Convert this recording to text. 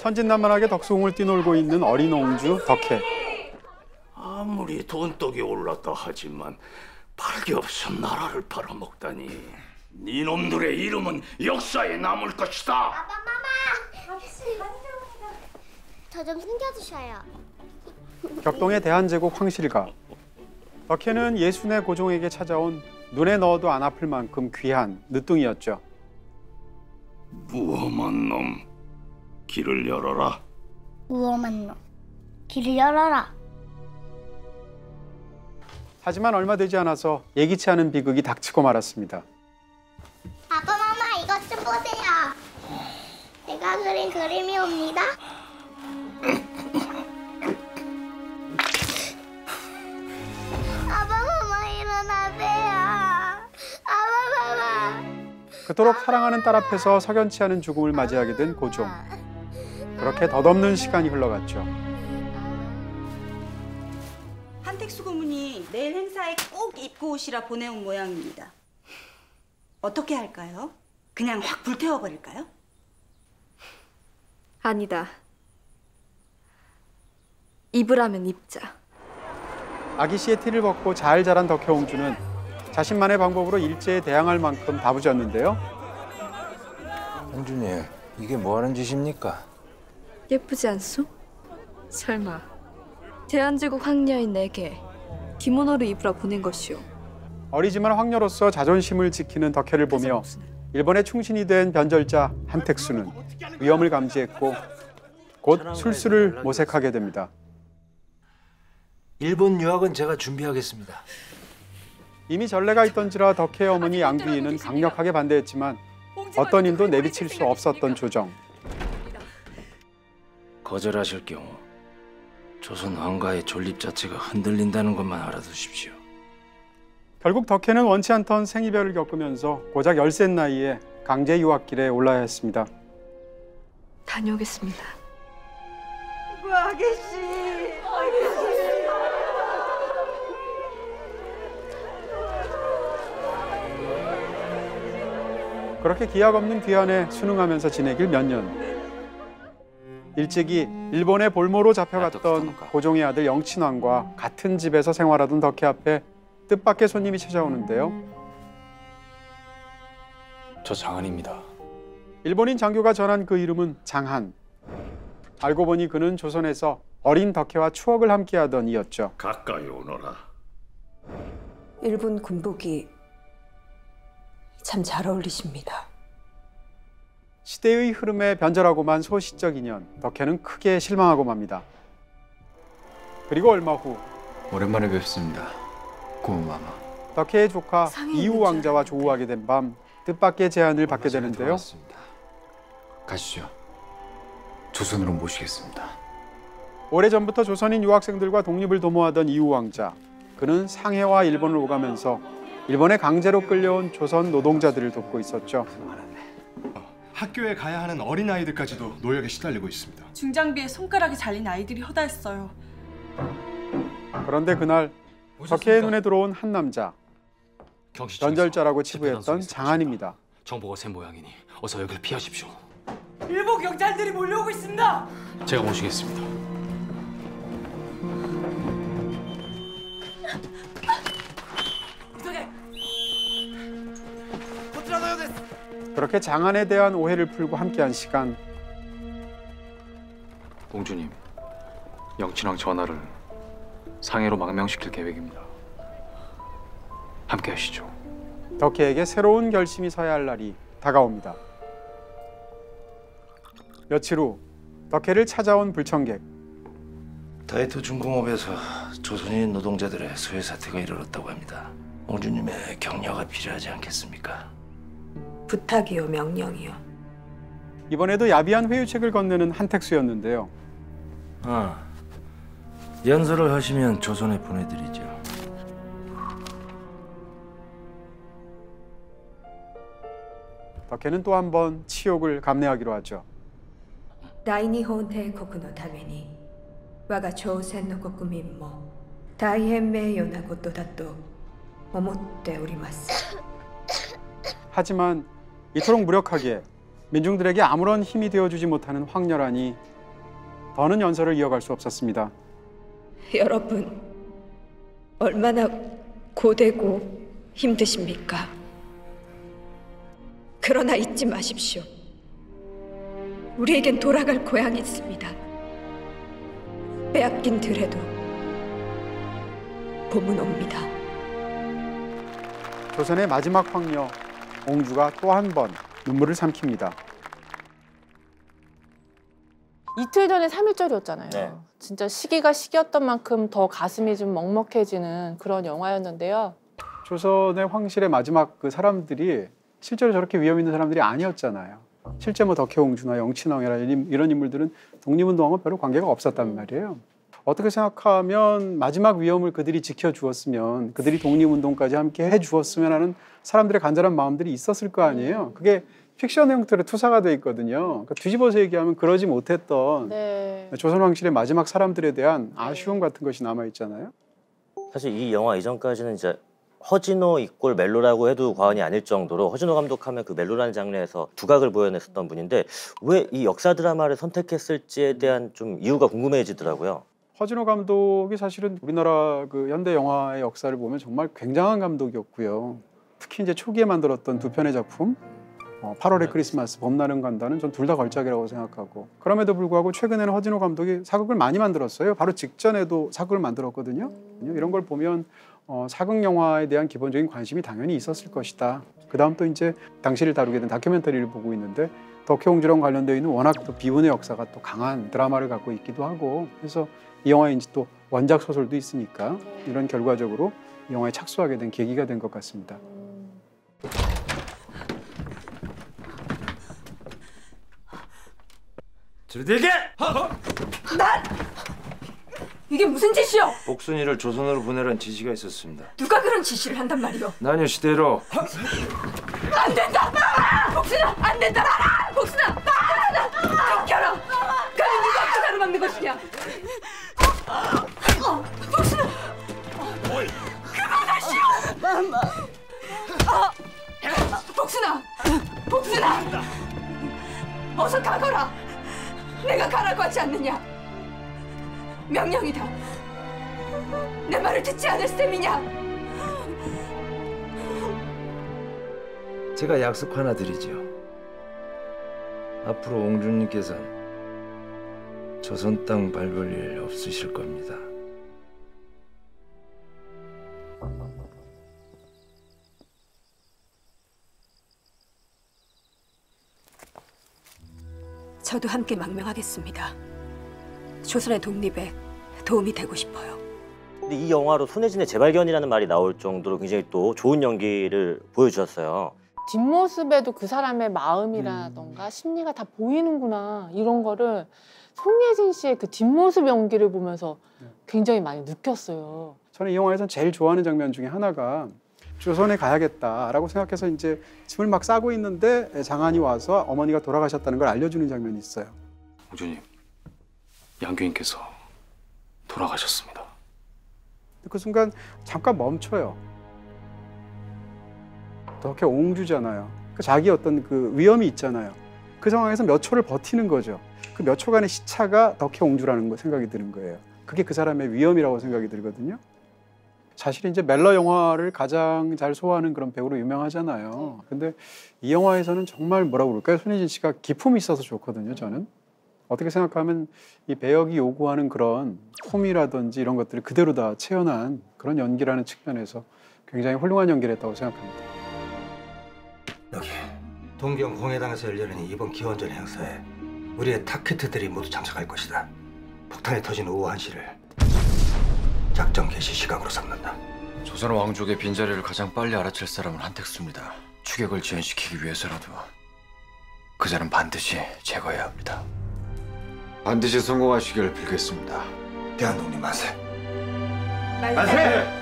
천진난만하게 덕수궁을 뛰놀고 있는 어린 옹주 덕혜. 아무리 돈독이 올랐다 하지만 팔게 없어 나라를 팔아먹다니. 니놈들의 이름은 역사에 남을 것이다. 아빠, 마마! 저 좀 숨겨주셔요. 격동의 대한제국 황실가. 덕혜는 예순의 고종에게 찾아온 눈에 넣어도 안 아플 만큼 귀한 늦둥이였죠. 무엄한 놈, 길을 열어라. 무엄한 놈, 길을 열어라. 하지만 얼마 되지 않아서 예기치 않은 비극이 닥치고 말았습니다. 아빠, 마마, 이것 좀 보세요. 제가 그린 그림이 옵니다. 아빠, 마마, 일어나세요. 아빠, 마마. 그토록 사랑하는 딸 앞에서 석연치 않은 죽음을 맞이하게 된 고종. 그렇게 덧없는 시간이 흘러갔죠. 한택수 고문이 내일 행사에 꼭 입고 오시라 보내온 모양입니다. 어떻게 할까요? 그냥 확 불태워버릴까요? 아니다. 입으라면 입자. 아기 씨의 티를 벗고 잘 자란 덕혜옹주는 자신만의 방법으로 일제에 대항할 만큼 다부졌는데요. 홍준이, 이게 뭐 하는 짓입니까? 예쁘지 않소? 설마 대한제국 황녀인 내게 기모노를 입으라 보낸 것이오. 어리지만 황녀로서 자존심을 지키는 덕혜를 보며 일본의 충신이 된 변절자 한택수는 위험을 감지했고 곧 술수를 모색하게 됩니다. 일본 유학은 제가 준비하겠습니다. 이미 전례가 있던지라 덕혜의 어머니 양귀인은 강력하게 반대했지만 어떤 힘도 내비칠 수 없었던 조정. 거절하실 경우 조선 왕가의 존립 자체가 흔들린다는 것만 알아두십시오. 결국 덕혜는 원치 않던 생이별을 겪으면서 고작 10세 나이에 강제 유학길에 올라야 했습니다. 다녀오겠습니다. 아가씨. 그렇게 기약 없는 귀환에 순응하면서 지내길 몇 년. 일찍이 일본의 볼모로 잡혀갔던 고종의 아들 영친왕과 같은 집에서 생활하던 덕혜 앞에 뜻밖의 손님이 찾아오는데요. 저 장한입니다. 일본인 장교가 전한 그 이름은 장한. 알고 보니 그는 조선에서 어린 덕혜와 추억을 함께하던 이였죠. 가까이 오너라. 일본 군복이 참 잘 어울리십니다. 시대의 흐름에 변절하고만 소시적 인연, 덕혜는 크게 실망하고 맙니다. 그리고 얼마 후 오랜만에 뵙습니다. 고모마마. 덕혜의 조카 이우 왕자와 조우하게 된 밤 뜻밖의 제안을 받게 되는데요. 가시죠. 조선으로 모시겠습니다. 오래전부터 조선인 유학생들과 독립을 도모하던 이우 왕자. 그는 상해와 일본을 오가면서 일본에 강제로 끌려온 조선 노동자들을 돕고 있었죠. 학교에 가야 하는 어린아이들까지도 노역에 시달리고 있습니다. 중장비에 손가락이 잘린 아이들이 허다했어요. 그런데 그날 덕혜의 눈에 들어온 한 남자. 변절자라고 치부했던 장한입니다. 정보가 새 모양이니 어서 여길 피하십시오. 일본 경찰들이 몰려오고 있습니다. 제가 모시겠습니다. 그렇게 장한에 대한 오해를 풀고 함께한 시간. 공주님, 영친왕 전하를 상해로 망명시킬 계획입니다. 함께 하시죠. 덕혜에게 새로운 결심이 서야 할 날이 다가옵니다. 며칠 후 덕혜를 찾아온 불청객. 다이토 중공업에서 조선인 노동자들의 소외 사태가 일어났다고 합니다. 공주님의 격려가 필요하지 않겠습니까? 부탁이요, 명령이요. 이번에도 야비한 회유책을 건네는 한택수였는데요. 연설을 하시면 조선에 보내드리죠. 덕혜는 또 한 번 치욕을 감내하기로 하죠. 大日本帝国のために我が朝鮮の国民も大変名誉なことだと思っております。 하지만 이토록 무력하게 민중들에게 아무런 힘이 되어주지 못하는 황렬한이 더는 연설을 이어갈 수 없었습니다. 여러분, 얼마나 고되고 힘드십니까? 그러나 잊지 마십시오. 우리에겐 돌아갈 고향이 있습니다. 빼앗긴 들에도 봄은 옵니다. 조선의 마지막 황녀 옹주가 또 한 번 눈물을 삼킵니다. 이틀 전에 3.1절이었잖아요. 네. 진짜 시기가 시기였던 만큼 더 가슴이 좀 먹먹해지는 그런 영화였는데요. 조선의 황실의 마지막 그 사람들이 실제로 저렇게 위험 있는 사람들이 아니었잖아요. 실제 뭐 덕혜옹주나 영친왕이나 이런 인물들은 독립운동하고 별로 관계가 없었단 말이에요. 어떻게 생각하면 마지막 위험을 그들이 지켜주었으면, 그들이 독립운동까지 함께 해주었으면 하는 사람들의 간절한 마음들이 있었을 거 아니에요. 그게 픽션 형태로 투사가 돼 있거든요. 그러니까 뒤집어서 얘기하면 그러지 못했던 조선 황실의 마지막 사람들에 대한 아쉬움 같은 것이 남아 있잖아요. 사실 이 영화 이전까지는 이제 허진호 이꼴 멜로라고 해도 과언이 아닐 정도로 허진호 감독하면 그 멜로라는 장르에서 두각을 보여냈었던 분인데 왜 이 역사 드라마를 선택했을지에 대한 좀 이유가 궁금해지더라고요. 허진호 감독이 사실은 우리나라 그 현대 영화의 역사를 보면 정말 굉장한 감독이었고요. 특히 이제 초기에 만들었던 두 편의 작품 8월의 크리스마스, 봄날은 간다는 전 둘 다 걸작이라고 생각하고, 그럼에도 불구하고 최근에는 허진호 감독이 사극을 많이 만들었어요. 바로 직전에도 사극을 만들었거든요. 이런 걸 보면 사극 영화에 대한 기본적인 관심이 당연히 있었을 것이다. 그 다음 또 이제 당시를 다루게 된 다큐멘터리를 보고 있는데 덕혜옹주랑 관련되어 있는 워낙 또 비운의 역사가 또 강한 드라마를 갖고 있기도 하고, 그래서 이 영화에 이제 또 원작 소설도 있으니까 이런 결과적으로 이 영화에 착수하게 된 계기가 된 것 같습니다. 들대게! 난! 이게 무슨 짓이요? 복순이를 조선으로 보내란 지시가 있었습니다. 누가 그런 지시를 한단 말이오? 나녀 시대로 안 된다! 복순아! 안 된다! 복순아! 비켜라! 그는 누가 그사를 막는 것이냐? 복순아! 그만하시오! 복순아! 복순아! 어서 가거라! 내가 가라고 하지 않느냐? 명령이다. 내 말을 듣지 않을 셈이냐? 제가 약속 하나 드리죠. 앞으로 옹주님께서는 조선 땅 밟을 일 없으실 겁니다. 저도 함께 망명하겠습니다. 조선의 독립에 도움이 되고 싶어요. 근데 이 영화로 손예진의 재발견이라는 말이 나올 정도로 굉장히 또 좋은 연기를 보여주셨어요. 뒷모습에도 그 사람의 마음이라던가 심리가 다 보이는구나, 이런 거를 손예진 씨의 그 뒷모습 연기를 보면서 굉장히 많이 느꼈어요. 저는 이 영화에서 제일 좋아하는 장면 중에 하나가 조선에 가야겠다라고 생각해서 이제 짐을 막 싸고 있는데 장안이 와서 어머니가 돌아가셨다는 걸 알려주는 장면이 있어요. 옹주님, 양교인께서 돌아가셨습니다. 그 순간 잠깐 멈춰요. 덕혜옹주잖아요. 자기 어떤 그 위험이 있잖아요. 그 상황에서 몇 초를 버티는 거죠. 그 몇 초간의 시차가 덕혜옹주라는 생각이 드는 거예요. 그게 그 사람의 위험이라고 생각이 들거든요. 사실 이제 멜로 영화를 가장 잘 소화하는 그런 배우로 유명하잖아요. 근데 이 영화에서는 정말 뭐라고 그럴까요? 손예진 씨가 기품이 있어서 좋거든요, 저는. 어떻게 생각하면 이 배역이 요구하는 그런 폼이라든지 이런 것들을 그대로 다 채워난 그런 연기라는 측면에서 굉장히 훌륭한 연기를 했다고 생각합니다. 여기 동경 공예당에서 열리는 이번 기원전 행사에 우리의 탑키트들이 모두 참석할 것이다. 폭탄이 터진 오후 1시를 작전 개시 시각으로 삼는다. 조선 왕족의 빈자리를 가장 빨리 알아챌 사람은 한택수입니다. 추격을 지연시키기 위해서라도 그 자는 반드시 제거해야 합니다. 반드시 성공하시길 빌겠습니다. 대한독립 만세! 만세!